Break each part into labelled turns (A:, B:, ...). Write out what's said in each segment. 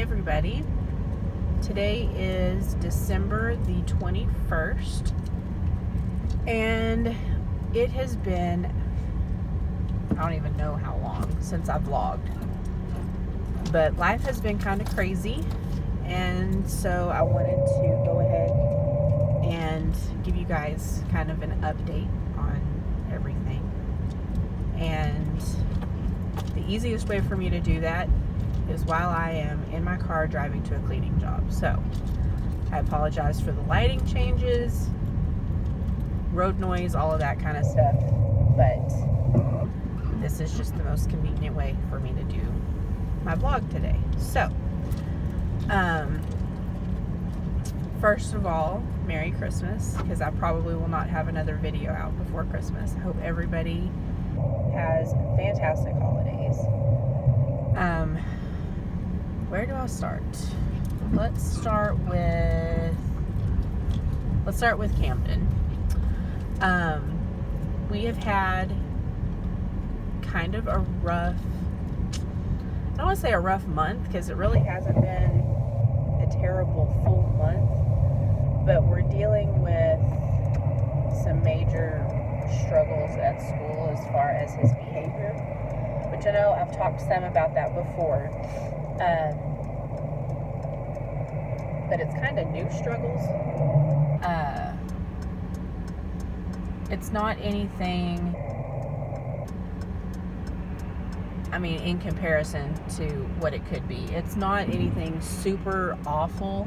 A: everybody. Today is December the 21st, and it has been, I don't even know how long since I've vlogged, but life has been kind of crazy, and so I wanted to go ahead and give you guys kind of an update on everything. And the easiest way for me to do that is while I am in my car driving to a cleaning job. So I apologize for the lighting changes, road noise, all of that kind of stuff, but this is just the most convenient way for me to do my vlog today. So first of all, Merry Christmas, because I probably will not have another video out before Christmas. I hope everybody has fantastic holidays. Where do I start? Let's start with Camden. We have had kind of a rough, I don't want to say a rough month, because it really hasn't been a terrible full month, but we're dealing with some major struggles at school as far as his behavior, which I know I've talked to them about that before, but it's kind of new struggles. It's not anything, I mean, in comparison to what it could be, it's not anything super awful,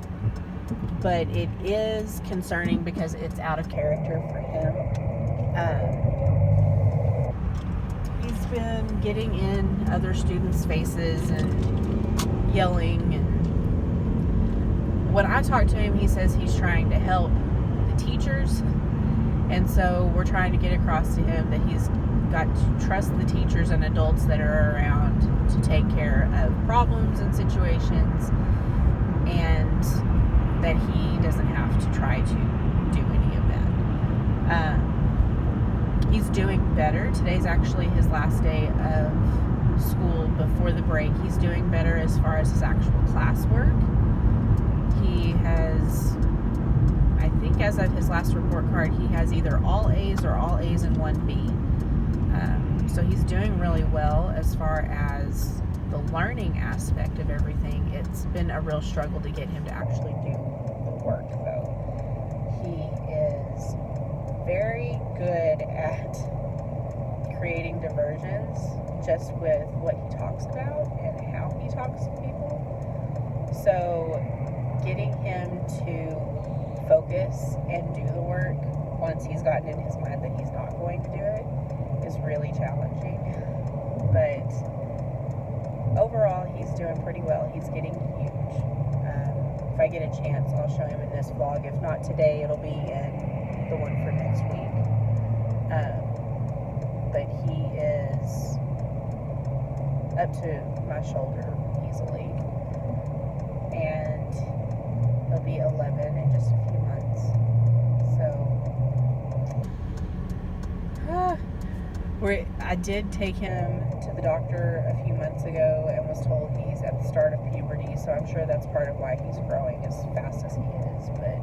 A: but it is concerning because it's out of character for him. He's been getting in other students' faces and yelling, and when I talk to him, he says he's trying to help the teachers, and so we're trying to get across to him that he's got to trust the teachers and adults that are around to take care of problems and situations, and that he doesn't have to try to do any of that. He's doing better. Today's actually his last day of school before the break. He's doing better as far as his actual classwork. He has, I think as of his last report card, he has either all A's or all A's and 1 B. So he's doing really well as far as the learning aspect of everything. It's been a real struggle to get him to actually do the work, though. He is very good at creating diversions just with what he talks about and how he talks to people. So getting him to focus and do the work once he's gotten in his mind that he's not going to do it is really challenging. But overall, he's doing pretty well. He's getting huge. If I get a chance, I'll show him in this vlog. If not today, it'll be in the one for next week. But he is up to my shoulder easily. And he'll be 11 in just a few months. So, I did take him to the doctor a few months ago and was told he's at the start of puberty, so I'm sure that's part of why he's growing as fast as he is. But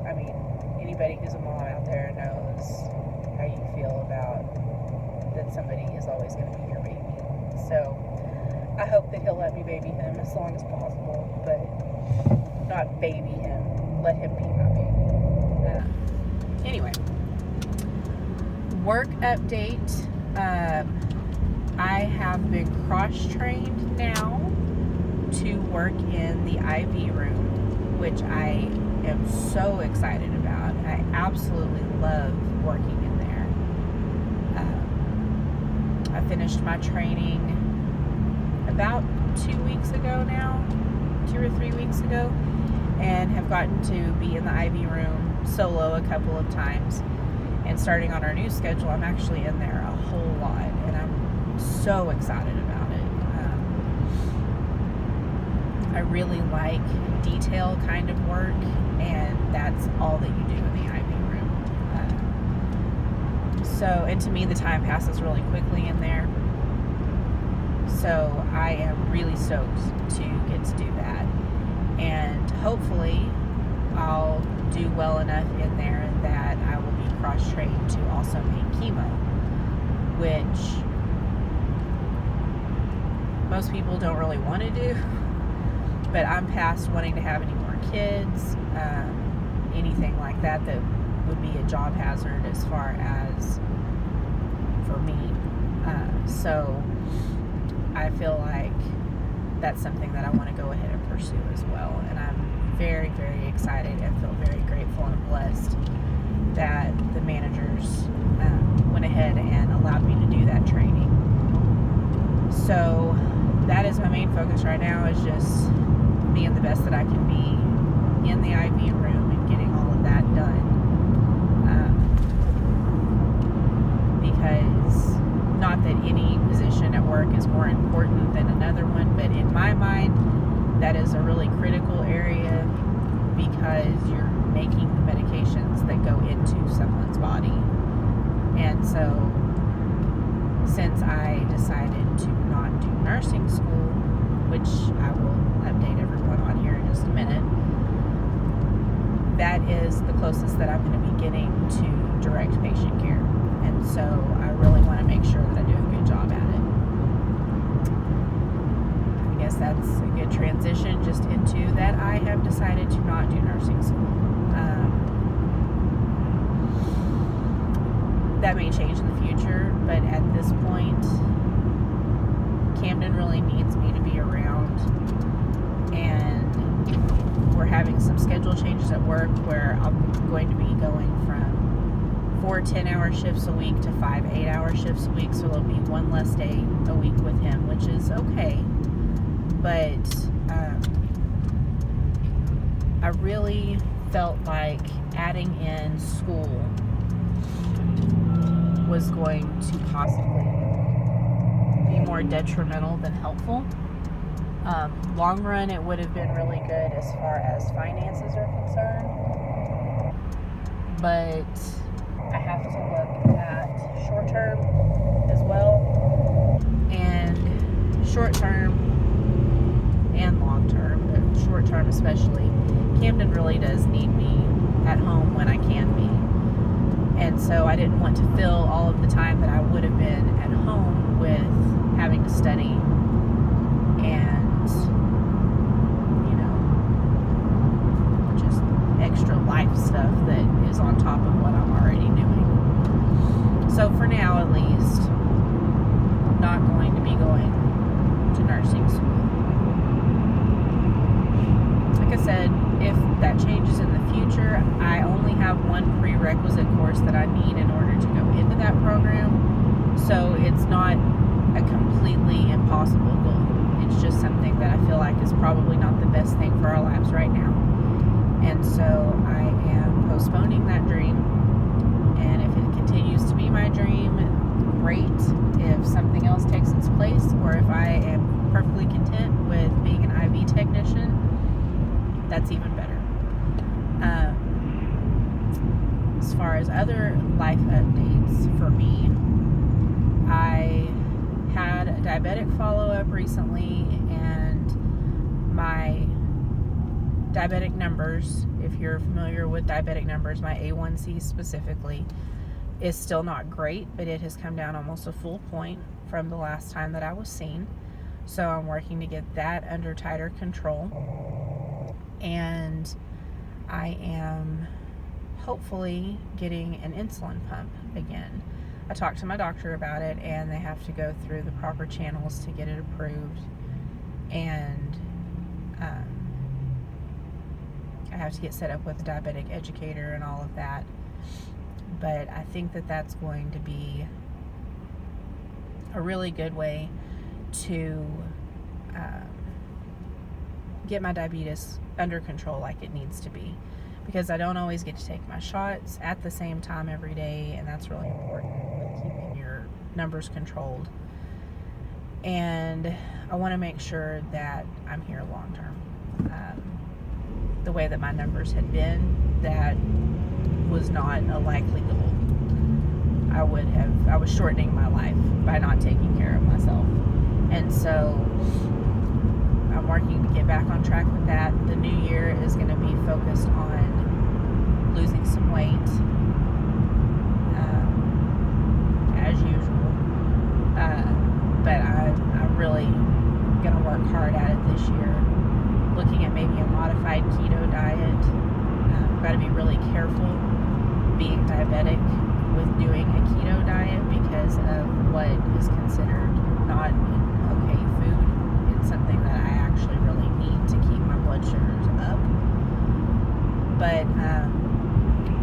A: I mean, anybody who's a mom out there knows how you feel about that somebody is always going to be your baby. So I hope that he'll let me baby him as long as possible, but not baby him, let him be my baby. Anyway, work update. I have been cross-trained now to work in the IV room, which I am so excited about. I absolutely love working in there. I finished my training about 2 weeks ago now, 2 or 3 weeks ago, and have gotten to be in the IV room solo a couple of times. And starting on our new schedule, I'm actually in there a whole lot, and I'm so excited about it. I really like detail kind of work, and that's all that you do in the IV room. And to me, the time passes really quickly in there. So I am really stoked to get to do that. And hopefully I'll do well enough in there that I will be cross-trained to also make chemo, which most people don't really want to do. But I'm past wanting to have any more kids, anything like that would be a job hazard as far as for me. So I feel like that's something that I want to go ahead and pursue as well. And I'm very, very excited and feel very grateful and blessed that the managers went ahead and allowed me to do that training. So that is my main focus right now, is just being the best that I can be in the IV room and getting all of that done. Because not that any position at work is more important than another one, but in my mind, that is a really critical area, because you're making the medications that go into someone's body. And so since I decided to not do nursing school, which I will update everyone on here in just a minute, that is the closest that I'm going to be getting to direct patient care. And so I really want to make sure that I do a good job at it. I guess that's a good transition just into that I have decided to not do nursing school. That may change in the future, but at this point, Camden really needs me to be around, and we're having some schedule changes at work where I'm going to be going from 4 10-hour shifts a week to 5 8-hour shifts a week, so there'll be one less day a week with him, which is okay. But I really felt like adding in school was going to possibly be more detrimental than helpful. Long run, it would have been really good as far as finances are concerned, but I have to look at short term as well, and short term and long term, but short term especially. Camden really does need me at home when I can be. And so I didn't want to fill all of the time that I would have been at home with having to study and, just extra life stuff that is on top of what I'm already doing. So for now, at least, I'm not going to be going to nursing school. Like I said, if that changes in the future, I only have one prerequisite course that I need in order to go into that program. So it's not a completely impossible goal. It's just something that I feel like is probably not the best thing for our lives right now. And so I am postponing that dream. And if it continues to be my dream, great. If something else takes its place, or if I am perfectly content with being an IV technician, that's even better. As far as other life updates for me, I had a diabetic follow-up recently, and my diabetic numbers, if you're familiar with diabetic numbers, my A1C specifically, is still not great, but it has come down almost a full point from the last time that I was seen. So I'm working to get that under tighter control. And I am hopefully getting an insulin pump again. I talked to my doctor about it, and they have to go through the proper channels to get it approved. And I have to get set up with a diabetic educator and all of that. But I think that that's going to be a really good way to get my diabetes under control like it needs to be, because I don't always get to take my shots at the same time every day, and that's really important with keeping your numbers controlled. And I want to make sure that I'm here long term. The way that my numbers had been, that was not a likely goal. I was shortening my life by not taking care of myself. And And so I'm working to get back on track with that. The new year is going to be focused on losing some weight, as usual. But I'm really going to work hard at it this year, looking at maybe a modified keto diet. I've got to be really careful being diabetic with doing a keto diet because of what is considered not an okay food. It's something that I actually really need to keep my blood sugars up. But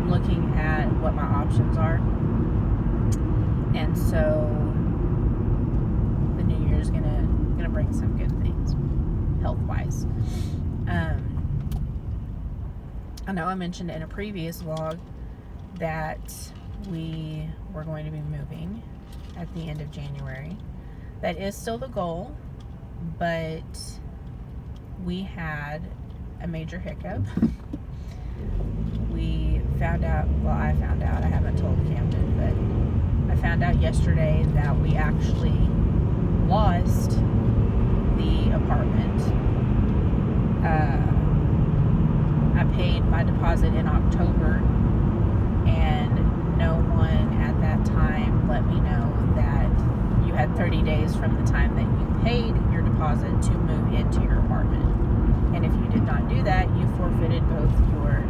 A: looking at what my options are. And so the new year is gonna bring some good things health-wise. I know I mentioned in a previous vlog that we were going to be moving at the end of January. That is still the goal, but we had a major hiccup. We found out, well, I found out, I haven't told Camden, but I found out yesterday that we actually lost the apartment. I paid my deposit in October, and no one at that time let me know that you had 30 days from the time that you paid your deposit to move into your apartment. And if you did not do that, you forfeited both your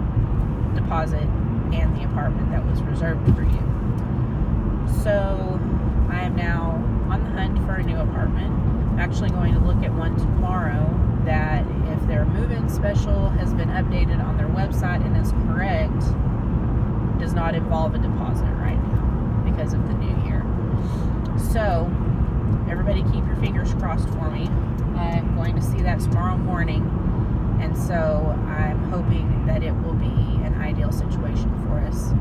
A: deposit and the apartment that was reserved for you. So I am now on the hunt for a new apartment. I'm actually going to look at one tomorrow that, if their move-in special has been updated on their website and is correct, does not involve a deposit right now because of the new year. So everybody keep your fingers crossed for me. I'm going to see that tomorrow morning, and so I'm hoping that it will be an ideal situation for us,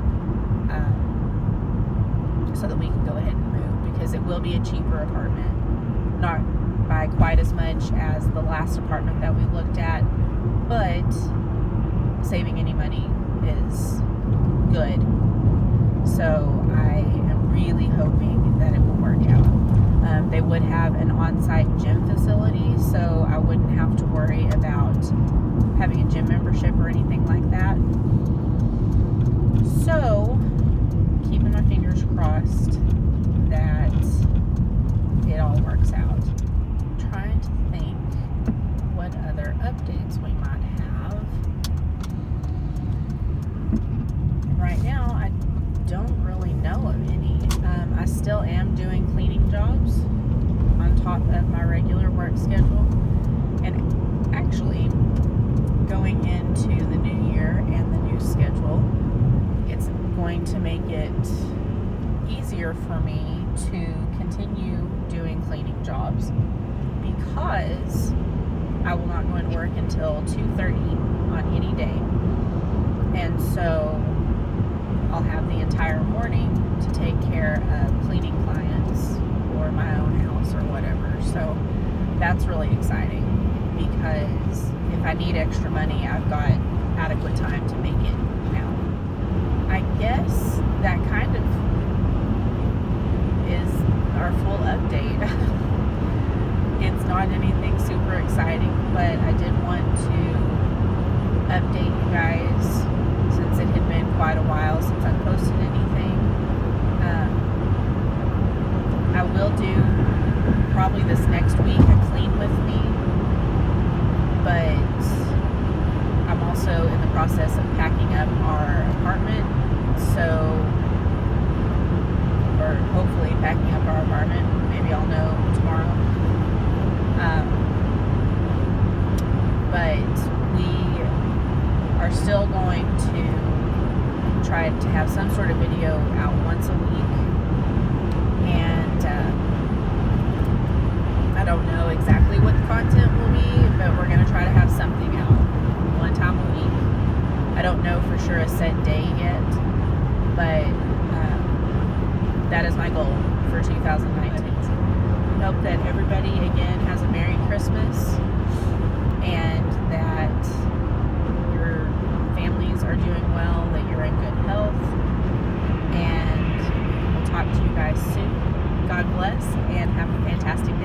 A: so that we can go ahead and move, because it will be a cheaper apartment, not by quite as much as the last apartment that we looked at, but saving any money is good. So I am really hoping that it will work out. They would have an on-site gym facility, so I wouldn't have to worry about having a gym membership or anything like that. So, keeping my fingers crossed that it all works out. I'm trying to think what other updates we might have. Right now, I don't really know of any. I still am doing cleaning jobs on top of my regular work schedule. And actually, going into the new year and the new schedule, it's going to make it easier for me to continue doing cleaning jobs, because I will not go into work until 2:30 on any day. And so I'll have the entire morning to take care of cleaning clients or my own house or whatever. So that's really exciting, because if I need extra money, I've got adequate time to make it now. I guess that kind of is our full update. It's not anything super exciting, but I did want to update you guys, since it had been quite a while since I posted anything. I will do probably this next week a clean with me, but I'm also in the process of packing up our apartment, or hopefully packing up our apartment. Maybe I'll know tomorrow. But we are still going to try to have some sort of video out once a week, and I don't know exactly what the content will be, but we're going to try to have something out one time a week. I don't know for sure a set day yet, but that is my goal for 2019. We hope that everybody again has a Merry Christmas, and that your families are doing well, that you're in good health, and we'll talk to you guys soon. God bless, and have a fantastic day.